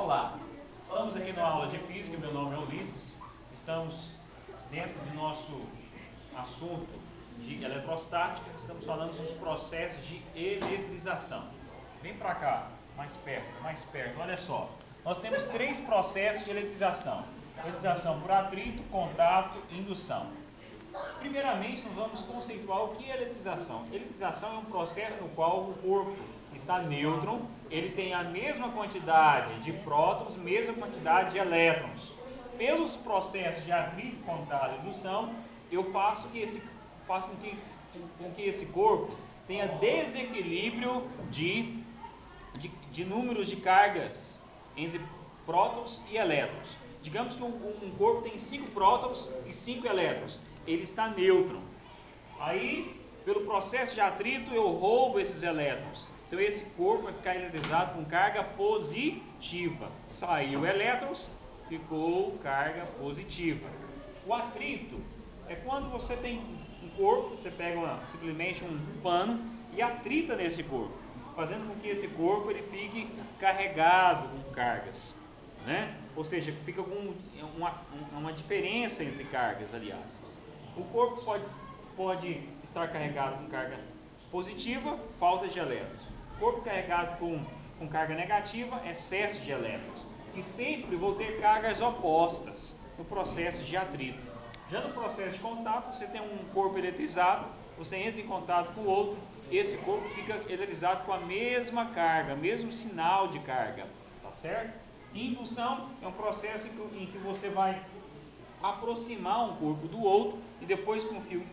Olá, estamos aqui na aula de Física, meu nome é Ulisses, estamos dentro do nosso assunto de eletrostática, estamos falando dos processos de eletrização. Vem para cá, mais perto, olha só. Nós temos três processos de eletrização. Eletrização por atrito, contato e indução. Primeiramente, nós vamos conceituar o que é eletrização. Eletrização é um processo no qual o corpo está nêutron, ele tem a mesma quantidade de prótons, mesma quantidade de elétrons. Pelos processos de atrito, contato e indução, eu faço com que esse corpo tenha desequilíbrio de números de cargas entre prótons e elétrons. Digamos que um corpo tem 5 prótons e 5 elétrons. Ele está nêutron. Aí, pelo processo de atrito, eu roubo esses elétrons. Então, esse corpo vai ficar eletrizado com carga positiva. Saiu elétrons, ficou carga positiva. O atrito é quando você tem um corpo, você pega simplesmente um pano e atrita nesse corpo, fazendo com que esse corpo ele fique carregado com cargas, né? Ou seja, fica com uma diferença entre cargas, aliás. O corpo pode estar carregado com carga positiva, falta de elétrons. Corpo carregado com carga negativa, excesso de elétrons. E sempre vou ter cargas opostas no processo de atrito. Já no processo de contato, você tem um corpo eletrizado, você entra em contato com o outro, esse corpo fica eletrizado com a mesma carga, mesmo sinal de carga, tá certo? E indução é um processo em que você vai aproximar um corpo do outro e depois com fio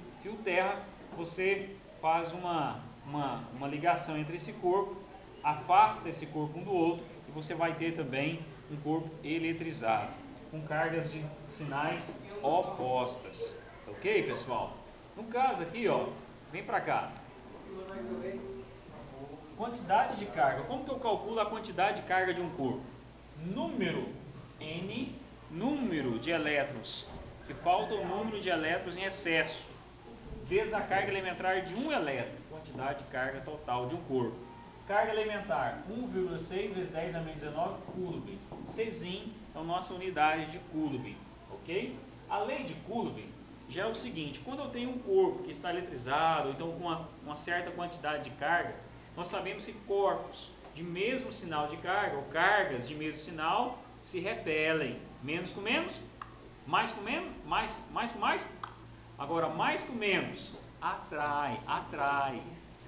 terra você faz uma ligação entre esse corpo, afasta esse corpo um do outro e você vai ter também um corpo eletrizado, com cargas de sinais opostas. Ok, pessoal? No caso aqui, ó, vem para cá. Quantidade de carga. Como que eu calculo a quantidade de carga de um corpo? Número N, número de elétrons, que falta o número de elétrons em excesso, vezes a carga elementar de um elétron, quantidade de carga total de um corpo. Carga elementar, 1,6 vezes 10 a menos 19 Coulomb. Czinho é a nossa unidade de Coulomb, ok? A lei de Coulomb já é o seguinte: quando eu tenho um corpo que está eletrizado, então com uma certa quantidade de carga, nós sabemos que corpos de mesmo sinal de carga, ou cargas de mesmo sinal, se repelem. Menos com menos, mais com menos, mais com mais. Agora, mais com menos, atrai.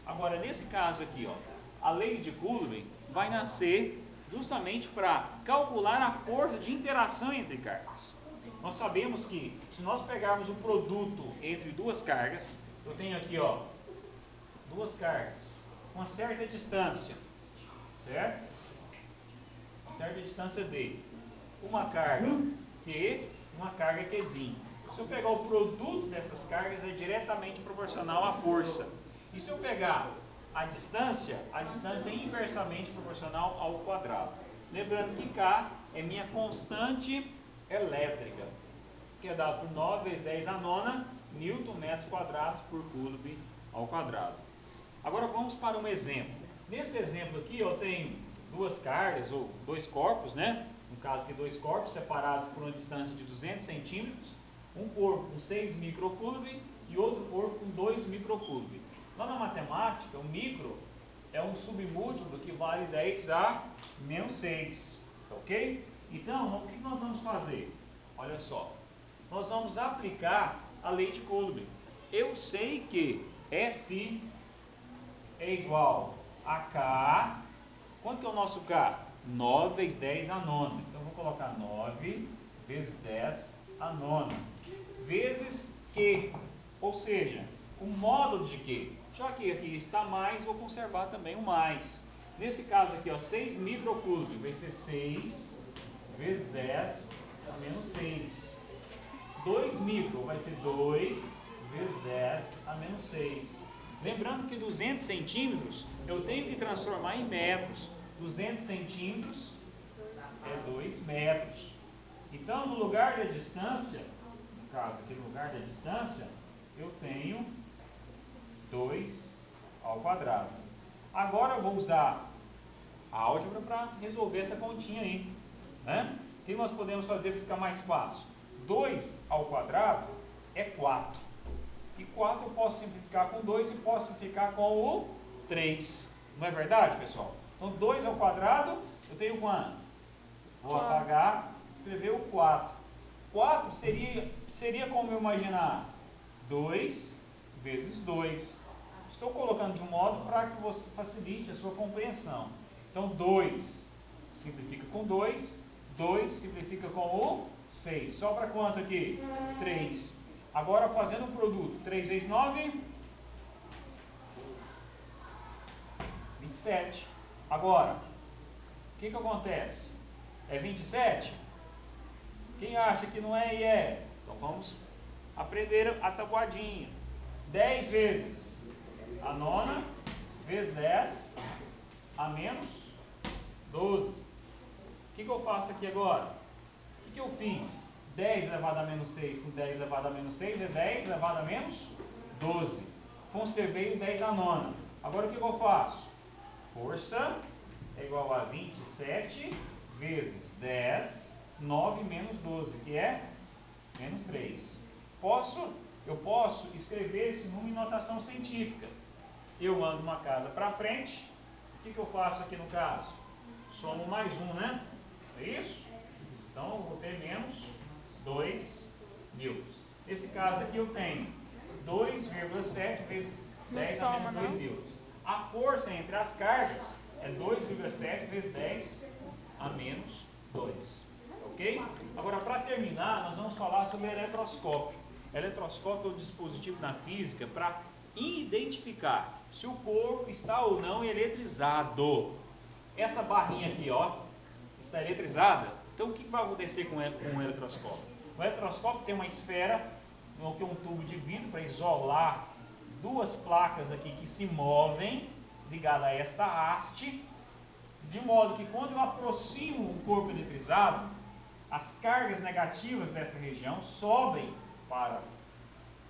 Agora, nesse caso aqui, ó, a lei de Coulomb vai nascer justamente para calcular a força de interação entre cargas. Nós sabemos que, se nós pegarmos o produto entre duas cargas, eu tenho aqui, ó, duas cargas, uma certa distância, certo? Uma certa distância D. Uma carga Q, uma carga Qzinho. Se eu pegar o produto dessas cargas, é diretamente proporcional à força. E se eu pegar a distância é inversamente proporcional ao quadrado. Lembrando que K é minha constante elétrica, que é dado por 9 vezes 10 a nona Newton metros quadrados por Coulomb ao quadrado. Agora vamos para um exemplo. Nesse exemplo aqui eu tenho duas cargas, ou dois corpos, né? No caso aqui, dois corpos separados por uma distância de 200 centímetros. Um corpo com 6 microcoulomb e outro corpo com 2 microcoulomb. Lá na matemática, o micro é um submúltiplo que vale 10 a menos 6. Ok? Então, o que nós vamos fazer? Olha só. Nós vamos aplicar a lei de Coulomb. Eu sei que F é igual a K. Quanto que é o nosso K? 9 vezes 10 a nona. Então, eu vou colocar 9 vezes 10 a nona. Vezes Q. Ou seja, o módulo de Q. Já que aqui está mais, vou conservar também o mais. Nesse caso aqui, ó, 6 microcoulomb. Vai ser 6 vezes 10 a menos 6. 2 micro vai ser 2 vezes 10 a menos 6. Lembrando que 200 centímetros eu tenho que transformar em metros. 200 centímetros é 2 metros. Então, no lugar da distância, no caso aqui no lugar da distância, eu tenho 2 ao quadrado. Agora eu vou usar a álgebra para resolver essa continha aí. né? O que nós podemos fazer para ficar mais fácil? 2 ao quadrado é 4. E 4 eu posso simplificar com 2 e posso simplificar com o 3. Não é verdade, pessoal? Então 2 ao quadrado, eu tenho quanto? Vou apagar, escrever o 4. 4 seria como eu imaginar? 2 vezes 2. Estou colocando de um modo para que você facilite a sua compreensão. Então 2 simplifica com 2, 2 simplifica com o 6. Sobra quanto aqui? 3. Agora fazendo um produto, 3 vezes 9, 27. Agora, o que acontece? É 27? Quem acha que não é e é? Então vamos aprender a tabuadinha. 10 vezes a nona, vezes 10, a menos 12. O que eu faço aqui agora? O que eu fiz? 10 elevado a menos 6 com 10 elevado a menos 6 é 10 elevado a menos 12. Conservei o 10 a nona. Agora o que eu faço? Força é igual a 27 vezes 10, 9 menos 12, que é menos 3. Eu posso escrever esse número em notação científica. Eu mando uma casa para frente. O que eu faço aqui no caso? Somo mais 1, né? É isso? Então eu vou ter menos 2 newtons. Nesse caso aqui eu tenho 2,7 vezes 10 a menos 2 newtons. A força entre as cargas é 2,7 vezes 10 a menos 2. Ok? Agora, para terminar, nós vamos falar sobre eletroscópio. Eletroscópio é um dispositivo na física para identificar se o corpo está ou não eletrizado. Essa barrinha aqui, ó, está eletrizada. Então, o que vai acontecer com o eletroscópio? O eletroscópio tem uma esfera, que é um tubo de vidro para isolar duas placas aqui que se movem, ligadas a esta haste, de modo que quando eu aproximo o corpo eletrizado, as cargas negativas dessa região sobem para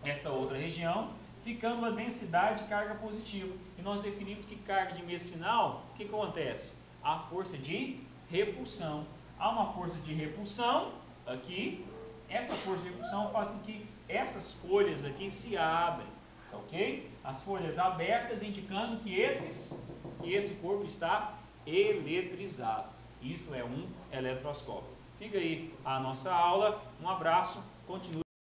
esta outra região, ficando uma densidade de carga positiva. E nós definimos que carga de meio sinal, o que acontece? Há força de repulsão. Há uma força de repulsão aqui, essa força de repulsão faz com que essas folhas aqui se abrem, ok? As folhas abertas indicando que esse corpo está eletrizado. Isto é um eletroscópio. Fica aí a nossa aula, um abraço, continue.